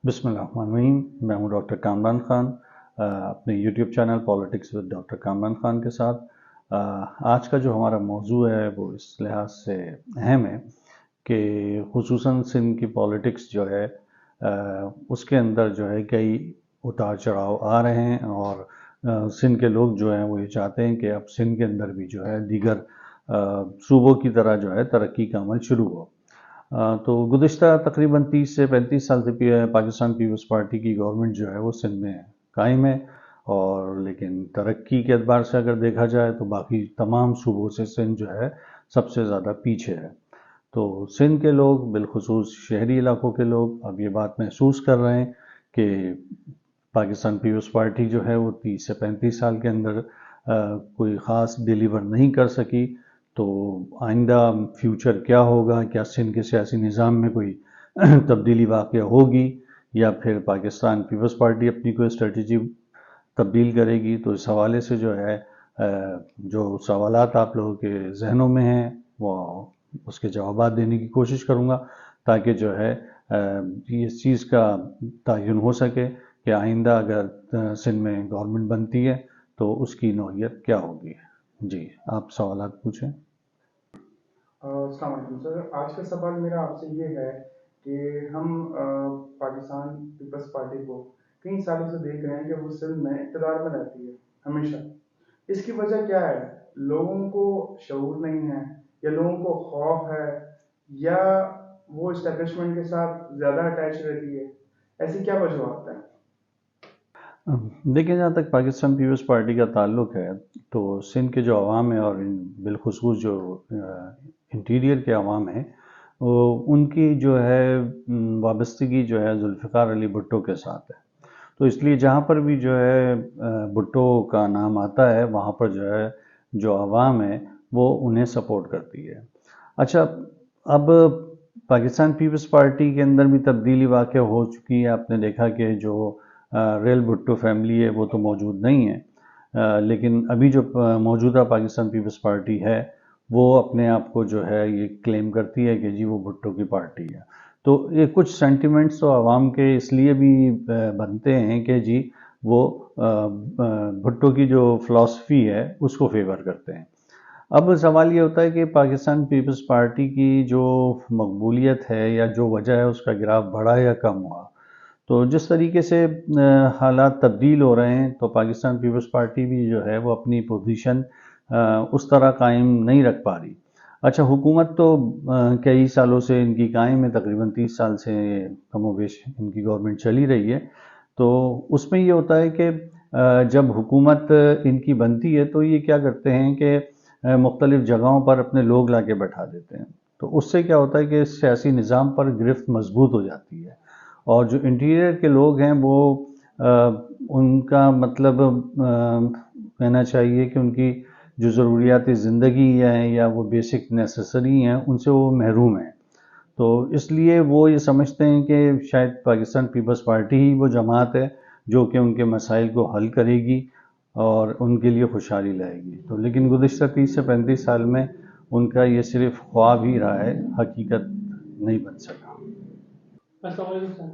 بسم اللہ الرحمن الرحیم۔ میں ہوں ڈاکٹر کامران خان، اپنے YouTube channel politics with doctor Kamran Khan کے ساتھ۔ آج کا جو ہمارا موضوع ہے وہ اس لحاظ سے اہم ہے کہ خصوصاً سندھ کی پالیٹکس جو ہے اس کے اندر جو ہے کئی اتار چڑھاؤ آ رہے ہیں، اور سندھ کے لوگ جو ہیں وہ یہ چاہتے ہیں کہ اب سندھ کے اندر بھی جو ہے دیگر صوبوں کی طرح جو ہے ترقی کا عمل شروع ہو۔ تو گزشتہ تقریباً 30 سے 35 سال سے پاکستان پیپلز پارٹی کی گورنمنٹ جو ہے وہ سندھ میں قائم ہے، اور لیکن ترقی کے اعتبار سے اگر دیکھا جائے تو باقی تمام صوبوں سے سندھ جو ہے سب سے زیادہ پیچھے ہے۔ تو سندھ کے لوگ، بالخصوص شہری علاقوں کے لوگ، اب یہ بات محسوس کر رہے ہیں کہ پاکستان پیپلز پارٹی جو ہے وہ 30 سے 35 سال کے اندر کوئی خاص ڈیلیور نہیں کر سکی، تو آئندہ فیوچر کیا ہوگا؟ کیا سندھ کے سیاسی نظام میں کوئی تبدیلی واقع ہوگی، یا پھر پاکستان پیپلز پارٹی اپنی کوئی اسٹریٹجی تبدیل کرے گی؟ تو اس حوالے سے جو ہے جو سوالات آپ لوگوں کے ذہنوں میں ہیں وہ اس کے جوابات دینے کی کوشش کروں گا، تاکہ جو ہے اس چیز کا تعین ہو سکے کہ آئندہ اگر سندھ میں گورنمنٹ بنتی ہے تو اس کی نوعیت کیا ہوگی۔ جی، آپ سوالات پوچھیں۔ السلام علیکم سر، آج کا سوال میرا آپ سے یہ ہے کہ ہم پاکستان پیپلز پارٹی کو کئی سالوں سے دیکھ رہے ہیں کہ وہ سندھ میں اقتدار میں رہتی ہے ہمیشہ۔ اس کی وجہ کیا ہے؟ لوگوں کو شعور نہیں ہے، یا لوگوں کو خوف ہے، یا وہ اسٹیبلشمنٹ کے ساتھ زیادہ اٹیچ رہتی ہے؟ ایسی کیا وجوہات ہیں؟ دیکھیں، جہاں تک پاکستان پیپلز پارٹی کا تعلق ہے تو سندھ کے جو عوام ہیں، اور بالخصوص جو انٹیریئر کے عوام ہیں، ان کی جو ہے وابستگی جو ہے ذوالفقار علی بھٹو کے ساتھ ہے۔ تو اس لیے جہاں پر بھی جو ہے بھٹو کا نام آتا ہے، وہاں پر جو ہے جو عوام ہے وہ انہیں سپورٹ کرتی ہے۔ اچھا، اب پاکستان پیپلز پارٹی کے اندر بھی تبدیلی واقع ہو چکی ہے۔ آپ نے دیکھا کہ جو ریل بھٹو فیملی ہے وہ تو موجود نہیں ہے، لیکن ابھی جو موجودہ پاکستان پیپلز پارٹی ہے وہ اپنے آپ کو جو ہے یہ کلیم کرتی ہے کہ جی وہ بھٹو کی پارٹی ہے۔ تو یہ کچھ سینٹیمنٹس تو عوام کے اس لیے بھی بنتے ہیں کہ جی وہ بھٹو کی جو فلسفی ہے اس کو فیور کرتے ہیں۔ اب سوال یہ ہوتا ہے کہ پاکستان پیپلز پارٹی کی جو مقبولیت ہے یا جو وجہ ہے اس کا گراف بڑھا یا کم ہوا؟ تو جس طریقے سے حالات تبدیل ہو رہے ہیں تو پاکستان پیپلز پارٹی بھی جو ہے وہ اپنی پوزیشن اس طرح قائم نہیں رکھ پا رہی۔ اچھا، حکومت تو کئی سالوں سے ان کی قائم ہے، تقریباً 30 سال سے کم و بیش ان کی گورنمنٹ چلی رہی ہے۔ تو اس میں یہ ہوتا ہے کہ جب حکومت ان کی بنتی ہے تو یہ کیا کرتے ہیں کہ مختلف جگہوں پر اپنے لوگ لا کے بیٹھا دیتے ہیں۔ تو اس سے کیا ہوتا ہے کہ سیاسی نظام پر گرفت مضبوط ہو جاتی ہے، اور جو انٹیریئر کے لوگ ہیں وہ ان کا مطلب کہنا چاہیے کہ ان کی جو ضروریات زندگی ہیں یا وہ بیسک نیسسری ہیں ان سے وہ محروم ہیں۔ تو اس لیے وہ یہ سمجھتے ہیں کہ شاید پاکستان پیپلز پارٹی ہی وہ جماعت ہے جو کہ ان کے مسائل کو حل کرے گی اور ان کے لیے خوشحالی لائے گی۔ تو لیکن گزشتہ 30 سے 35 سال میں ان کا یہ صرف خواب ہی رہا ہے، حقیقت نہیں بن سکا۔ السلام علیکم سر۔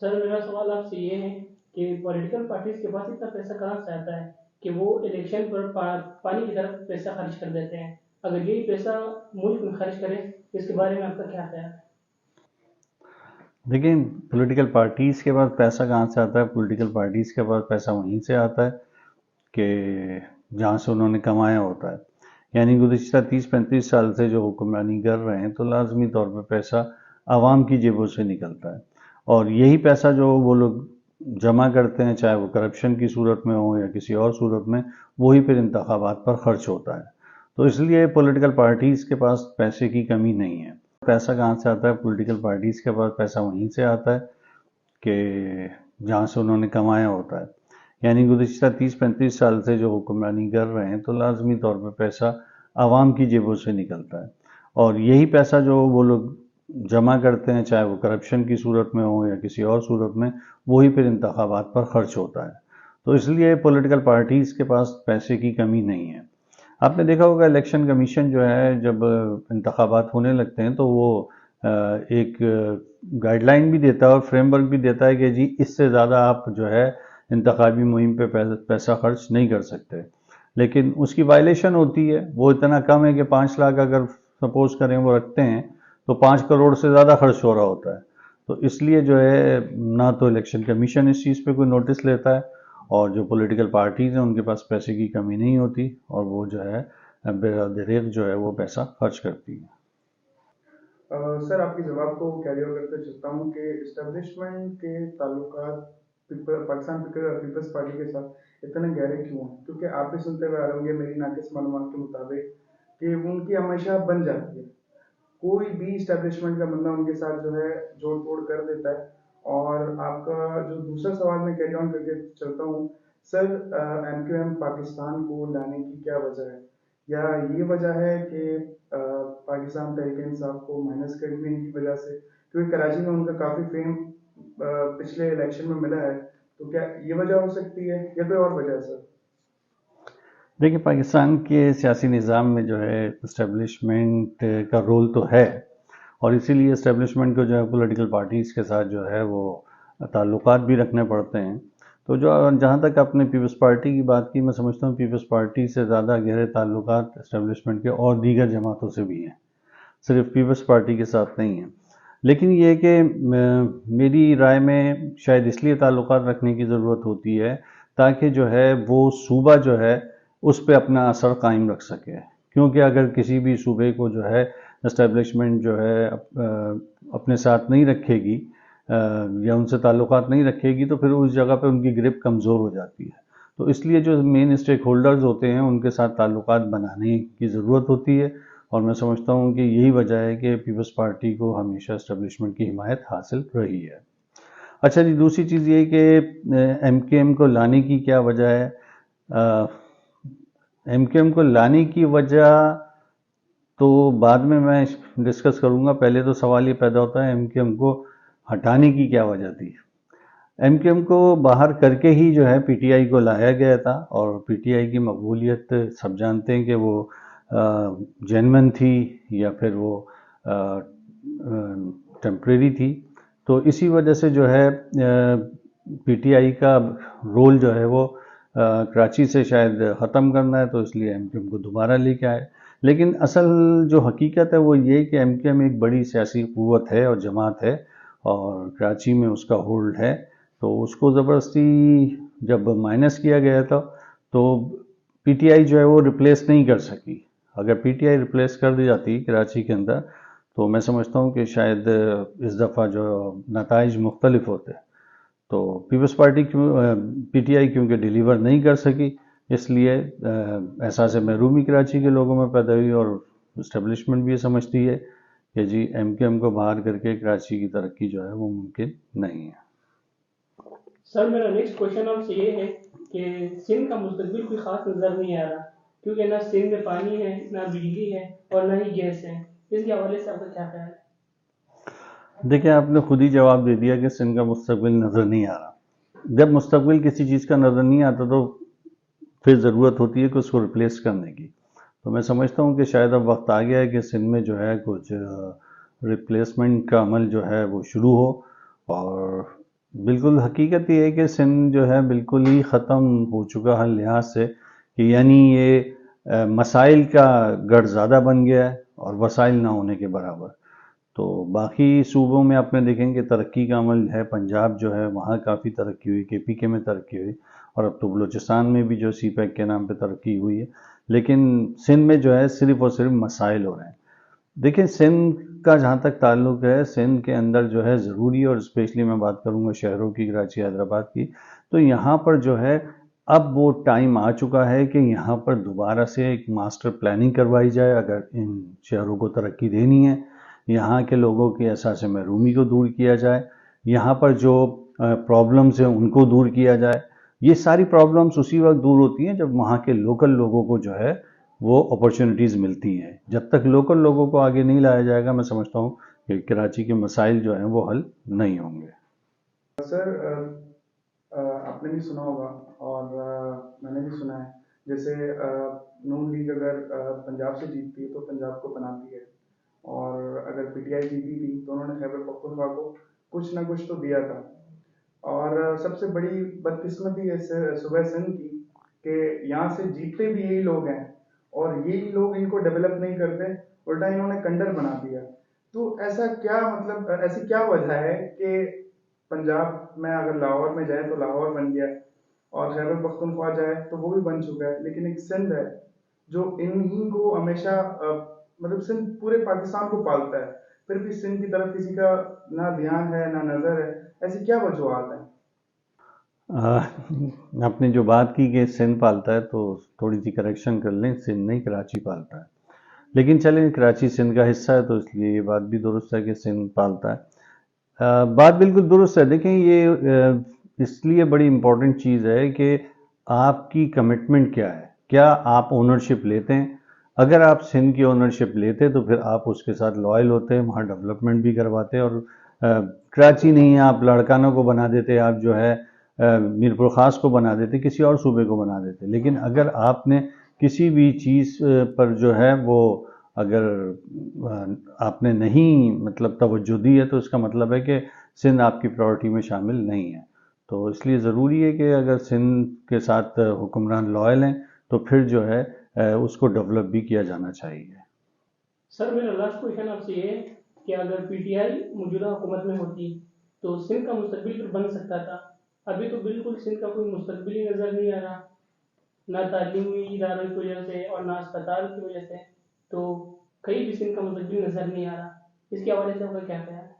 سر میرا سوال آپ سے یہ ہے کہ پولیٹیکل پارٹیز کے پاس اتنا پیسہ کہاں سے آتا ہے کہ وہ الیکشن پر پانی کی طرف پیسہ خرچ کر دیتے ہیں؟ اگر یہی پیسہ ملک میں خرچ کرے، اس کے بارے میں آپ کا کیا خیال ہے؟ دیکھیں، پولیٹیکل پارٹیز کے پاس پیسہ کہاں سے آتا ہے؟ پولیٹیکل پارٹیز کے پاس پیسہ وہیں سے آتا ہے کہ جہاں سے انہوں نے کمایا ہوتا ہے۔ یعنی گزشتہ 30-35 سال سے جو حکمرانی کر رہے ہیں تو لازمی طور پہ پیسہ عوام کی جیبوں سے نکلتا ہے، اور یہی پیسہ جو وہ لوگ جمع کرتے ہیں، چاہے وہ کرپشن کی صورت میں ہو یا کسی اور صورت میں، وہی پھر انتخابات پر خرچ ہوتا ہے۔ تو اس لیے پولیٹیکل پارٹیز کے پاس پیسے کی کمی نہیں ہے۔ پیسہ کہاں سے آتا ہے؟ پولیٹیکل پارٹیز کے پاس پیسہ وہیں سے آتا ہے کہ جہاں سے انہوں نے کمایا ہوتا ہے۔ یعنی گزشتہ 30-35 سال سے جو حکمرانی کر رہے ہیں تو لازمی طور پہ پیسہ عوام کی جیبوں سے نکلتا ہے، اور یہی پیسہ جو وہ لوگ جمع کرتے ہیں، چاہے وہ کرپشن کی صورت میں ہو یا کسی اور صورت میں، وہی پھر انتخابات پر خرچ ہوتا ہے۔ تو اس لیے پولیٹیکل پارٹیز کے پاس پیسے کی کمی نہیں ہے۔ آپ نے دیکھا ہوگا الیکشن کمیشن جو ہے جب انتخابات ہونے لگتے ہیں تو وہ ایک گائیڈ لائن بھی دیتا ہے اور فریم ورک بھی دیتا ہے کہ جی اس سے زیادہ آپ جو ہے انتخابی مہم پہ پیسہ خرچ نہیں کر سکتے، لیکن اس کی وائلیشن ہوتی ہے، وہ اتنا کم ہے کہ 5 لاکھ اگر سپوز کریں وہ رکھتے ہیں تو 5 کروڑ سے زیادہ خرچ ہو رہا ہوتا ہے، تو اس لیے جو ہے نہ تو الیکشن کمیشن اس چیز پہ کوئی نوٹس لیتا ہے، اور جو پولیٹیکل پارٹیز ہیں ان کے پاس پیسے کی کمی نہیں ہوتی، اور وہ جو ہے دریغ جو ہے وہ پیسہ خرچ کرتی ہے۔ سر آپ کے جواب کو کیری اوور کرتے چلتا ہوں کہ اسٹیبلشمنٹ کے تعلقات پاکستان پیپلز پارٹی کے ساتھ اتنے گہرے کیوں ہیں؟ کیونکہ آپ بھی سنتے ہوئے آ رہے ہوں گے میری ناقص معلومات کے مطابق کہ ان کی ہمیشہ بن جاتی ہے، کوئی بھی اسٹیبلشمنٹ کا بندہ ان کے ساتھ جو ہے جوڑ توڑ کر دیتا ہے۔ اور آپ کا جو دوسرا سوال میں کیری آن کر کے چلتا ہوں، سر ایم کیو ایم پاکستان کو لانے کی کیا وجہ ہے؟ یا یہ وجہ ہے کہ پاکستان تحریک انصاف کو مائنس کرنے کی وجہ سے، کیونکہ کراچی میں ان کا کافی فیم پچھلے الیکشن میں ملا ہے، تو کیا یہ وجہ ہو سکتی ہے یا کوئی اور وجہ ہے سر؟ دیکھیں پاکستان کے سیاسی نظام میں جو ہے اسٹیبلشمنٹ کا رول تو ہے، اور اسی لیے اسٹیبلشمنٹ کو جو ہے پولیٹیکل پارٹیز کے ساتھ جو ہے وہ تعلقات بھی رکھنے پڑتے ہیں۔ تو جہاں تک آپ نے پیپلز پارٹی کی بات کی، میں سمجھتا ہوں پیپلز پارٹی سے زیادہ گہرے تعلقات اسٹیبلشمنٹ کے اور دیگر جماعتوں سے بھی ہیں، صرف پیپلز پارٹی کے ساتھ نہیں ہیں۔ لیکن یہ کہ میری رائے میں شاید اس لیے تعلقات رکھنے کی ضرورت ہوتی ہے تاکہ جو ہے وہ صوبہ جو ہے اس پہ اپنا اثر قائم رکھ سکے، کیونکہ اگر کسی بھی صوبے کو جو ہے اسٹیبلشمنٹ جو ہے اپنے ساتھ نہیں رکھے گی یا ان سے تعلقات نہیں رکھے گی تو پھر اس جگہ پہ ان کی گرپ کمزور ہو جاتی ہے۔ تو اس لیے جو مین اسٹیک ہولڈرز ہوتے ہیں ان کے ساتھ تعلقات بنانے کی ضرورت ہوتی ہے، اور میں سمجھتا ہوں کہ یہی وجہ ہے کہ پیپلز پارٹی کو ہمیشہ اسٹیبلشمنٹ کی حمایت حاصل رہی ہے۔ اچھا جی، دوسری چیز یہ کہ ایم کیو ایم کو لانے کی کیا وجہ ہے؟ ایم کیو ایم کو لانے کی وجہ تو بعد میں ڈسکس کروں گا، پہلے تو سوال یہ پیدا ہوتا ہے ایم کیو ایم کو ہٹانے کی کیا وجہ تھی۔ ایم کیو ایم کو باہر کر کے ہی جو ہے پی ٹی آئی کو لایا گیا تھا، اور پی ٹی آئی کی مقبولیت سب جانتے ہیں کہ وہ جینون تھی یا پھر وہ ٹیمپریری تھی، تو اسی وجہ سے جو ہے پی ٹی آئی کا رول جو ہے وہ کراچی سے شاید ختم کرنا ہے، تو اس لیے ایم کیو ایم کو دوبارہ لے کے آئے۔ لیکن اصل جو حقیقت ہے وہ یہ کہ ایم کیو ایم ایک بڑی سیاسی قوت ہے اور جماعت ہے، اور کراچی میں اس کا ہولڈ ہے، تو اس کو زبردستی جب مائنس کیا گیا تھا تو پی ٹی آئی جو ہے وہ ریپلیس نہیں کر سکی۔ اگر پی ٹی آئی ریپلیس کر دی جاتی کراچی کے اندر تو میں سمجھتا ہوں کہ شاید اس دفعہ جو نتائج مختلف ہوتے۔ تو پیپلز پارٹی پی ٹی آئی کیونکہ ڈیلیور نہیں کر سکی، اس لیے احساس محرومی کراچی کے لوگوں میں پیدا ہوئی، اور اسٹیبلشمنٹ بھی یہ سمجھتی ہے کہ جی ایم کیو ایم کو باہر کر کے کراچی کی ترقی جو ہے وہ ممکن نہیں ہے۔ سر میرا نیکسٹ کوشچن آپ سے یہ ہے کہ سندھ کا مستقبل کوئی خاص نظر نہیں آ رہا، کیونکہ نہ سندھ میں پانی ہے، نہ بجلی ہے، اور نہ ہی گیس ہے، اس کے حوالے سے آپ کا کیا خیال ہے؟ دیکھیں آپ نے خود ہی جواب دے دیا کہ سندھ کا مستقبل نظر نہیں آ رہا۔ جب مستقبل کسی چیز کا نظر نہیں آتا تو پھر ضرورت ہوتی ہے کہ اس کو ریپلیس کرنے کی۔ تو میں سمجھتا ہوں کہ شاید اب وقت آ گیا ہے کہ سندھ میں جو ہے کچھ ریپلیسمنٹ کا عمل جو ہے وہ شروع ہو، اور بالکل حقیقت یہ ہے کہ سندھ جو ہے بالکل ہی ختم ہو چکا ہر لحاظ سے، کہ یعنی یہ مسائل کا گڑھ زیادہ بن گیا ہے اور وسائل نہ ہونے کے برابر۔ تو باقی صوبوں میں آپ نے دیکھیں کہ ترقی کا عمل ہے، پنجاب جو ہے وہاں کافی ترقی ہوئی، کے پی کے میں ترقی ہوئی، اور اب تو بلوچستان میں بھی جو سی پیک کے نام پہ ترقی ہوئی ہے، لیکن سندھ میں جو ہے صرف اور صرف مسائل ہو رہے ہیں۔ دیکھیں سندھ کا جہاں تک تعلق ہے، سندھ کے اندر جو ہے ضروری، اور اسپیشلی میں بات کروں گا شہروں کی، کراچی حیدرآباد کی، تو یہاں پر جو ہے اب وہ ٹائم آ چکا ہے کہ یہاں پر دوبارہ سے ایک ماسٹر پلاننگ کروائی جائے اگر ان شہروں کو ترقی دینی ہے، یہاں کے لوگوں کی احساس محرومی کو دور کیا جائے، یہاں پر جو پرابلمز ہیں ان کو دور کیا جائے۔ یہ ساری پرابلمز اسی وقت دور ہوتی ہیں جب وہاں کے لوکل لوگوں کو جو ہے وہ اپرچونٹیز ملتی ہیں۔ جب تک لوکل لوگوں کو آگے نہیں لایا جائے گا، میں سمجھتا ہوں کہ کراچی کے مسائل جو ہیں وہ حل نہیں ہوں گے۔ سر آپ نے بھی سنا ہوگا اور میں نے بھی سنا ہے، جیسے نون لیگ اگر پنجاب سے جیتتی ہے تو پنجاب کو بناتی ہے، اور اگر پی ٹی آئی جیتی تھی تو انہوں نے خیبر پختونخوا کو کچھ نہ کچھ تو دیا تھا. اور سب سے بڑی بدقسمتی ہے صوبہ سندھ کی کہ یہاں سے جیتتے بھی یہی لوگ ہیں اور یہی لوگ ان کو ڈیولپ نہیں کرتے, الٹا انہوں نے کنڈر بنا دیا. تو ایسا کیا مطلب ایسی کیا وجہ ہے کہ پنجاب میں اگر لاہور میں جائے تو لاہور بن گیا اور خیبر پختونخوا جائے تو وہ بھی بن چکا ہے, لیکن ایک سندھ ہے جو انہی کو ہمیشہ مطلب سندھ پورے پاکستان کو پالتا ہے, پھر بھی سندھ کی طرف کسی کا نہ دھیان ہے نہ نظر ہے. ایسی کیا وجوہات ہیں؟ آپ نے جو بات کی کہ سندھ پالتا ہے تو تھوڑی سی کریکشن کر لیں, سندھ نہیں کراچی پالتا ہے. لیکن چلیں کراچی سندھ کا حصہ ہے تو اس لیے یہ بات بھی درست ہے کہ سندھ پالتا ہے. بات بالکل درست ہے. دیکھیں یہ اس لیے بڑی امپورٹنٹ چیز ہے کہ آپ کی کمٹمنٹ کیا ہے, کیا آپ اونرشپ لیتے ہیں. اگر آپ سندھ کی اونرشپ لیتے تو پھر آپ اس کے ساتھ لائل ہوتے, وہاں ڈیولپمنٹ بھی کرواتے, اور کراچی نہیں آپ لاڑکانہ کو بنا دیتے, آپ جو ہے میرپور خاص کو بنا دیتے, کسی اور صوبے کو بنا دیتے. لیکن اگر آپ نے کسی بھی چیز پر جو ہے وہ اگر آپ نے نہیں مطلب توجہ دی ہے تو اس کا مطلب ہے کہ سندھ آپ کی پرائورٹی میں شامل نہیں ہے. تو اس لیے ضروری ہے کہ اگر سندھ کے ساتھ حکمران لائل ہیں تو پھر جو ہے اس کو ڈیولپ بھی کیا جانا چاہیے. سر میرا لاسٹ کوشچن آپ سے یہ ہے کہ اگر پی ٹی آئی موجودہ حکومت میں ہوتی تو سندھ کا مستقبل پھر بن سکتا تھا. ابھی تو بالکل سندھ کا کوئی مستقبل ہی نظر نہیں آ رہا, نہ تعلیمی اداروں کی وجہ سے اور نہ اسپتال کی وجہ سے, تو کہیں بھی سندھ کا مستقبل نظر نہیں آ رہا. اس کے حوالے سے آپ کا کیا خیال ہے؟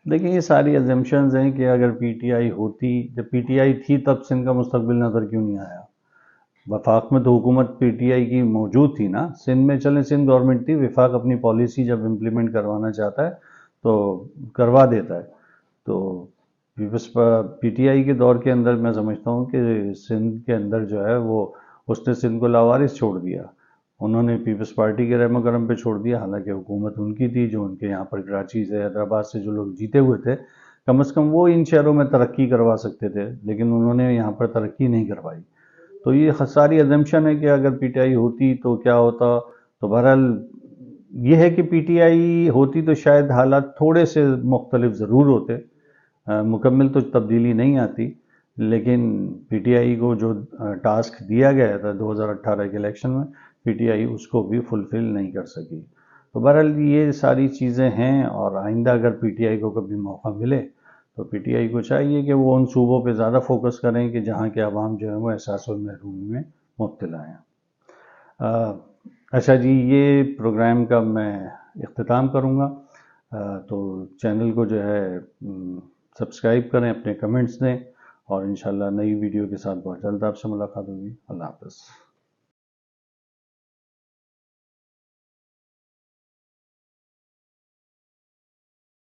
دیکھیں یہ ساری ایگزمپشنز ہیں کہ اگر پی ٹی آئی ہوتی, جب پی ٹی آئی تھی تب سندھ کا مستقبل نظر کیوں نہیں آیا. وفاق میں تو حکومت پی ٹی آئی کی موجود تھی نا, سندھ میں چلیں سندھ گورنمنٹ تھی, وفاق اپنی پالیسی جب امپلیمنٹ کروانا چاہتا ہے تو کروا دیتا ہے. تو پی ٹی آئی کے دور کے اندر میں سمجھتا ہوں کہ سندھ کے اندر جو ہے وہ اس نے سندھ کو لاوارث چھوڑ دیا, انہوں نے پیپلز پارٹی کے رحم و کرم پہ چھوڑ دیا. حالانکہ حکومت ان کی تھی, جو ان کے یہاں پر کراچی سے حیدرآباد سے جو لوگ جیتے ہوئے تھے کم از کم وہ ان شہروں میں ترقی کروا سکتے تھے, لیکن انہوں نے یہاں پر ترقی نہیں کروائی. تو یہ ساری ایگزمپشن ہے کہ اگر پی ٹی آئی ہوتی تو کیا ہوتا. تو بہرحال یہ ہے کہ پی ٹی آئی ہوتی تو شاید حالات تھوڑے سے مختلف ضرور ہوتے, مکمل تو تبدیلی نہیں آتی, لیکن پی ٹی آئی کو جو ٹاسک دیا گیا تھا 2018 کے الیکشن میں پی ٹی آئی اس کو بھی فلفل نہیں کر سکی. تو بہرحال یہ ساری چیزیں ہیں, اور آئندہ اگر پی ٹی آئی کو کبھی موقع ملے تو پی ٹی آئی کو چاہیے کہ وہ ان صوبوں پہ زیادہ فوکس کریں کہ جہاں کے عوام جو ہے وہ احساس و محرومی میں مبتلا ہیں. اچھا جی, یہ پروگرام کا میں اختتام کروں گا. تو چینل کو جو ہے سبسکرائب کریں, اپنے کمنٹس دیں, اور انشاءاللہ نئی ویڈیو کے ساتھ بہت جلد آپ سے ملاقات ہوگی. اللہ حافظ.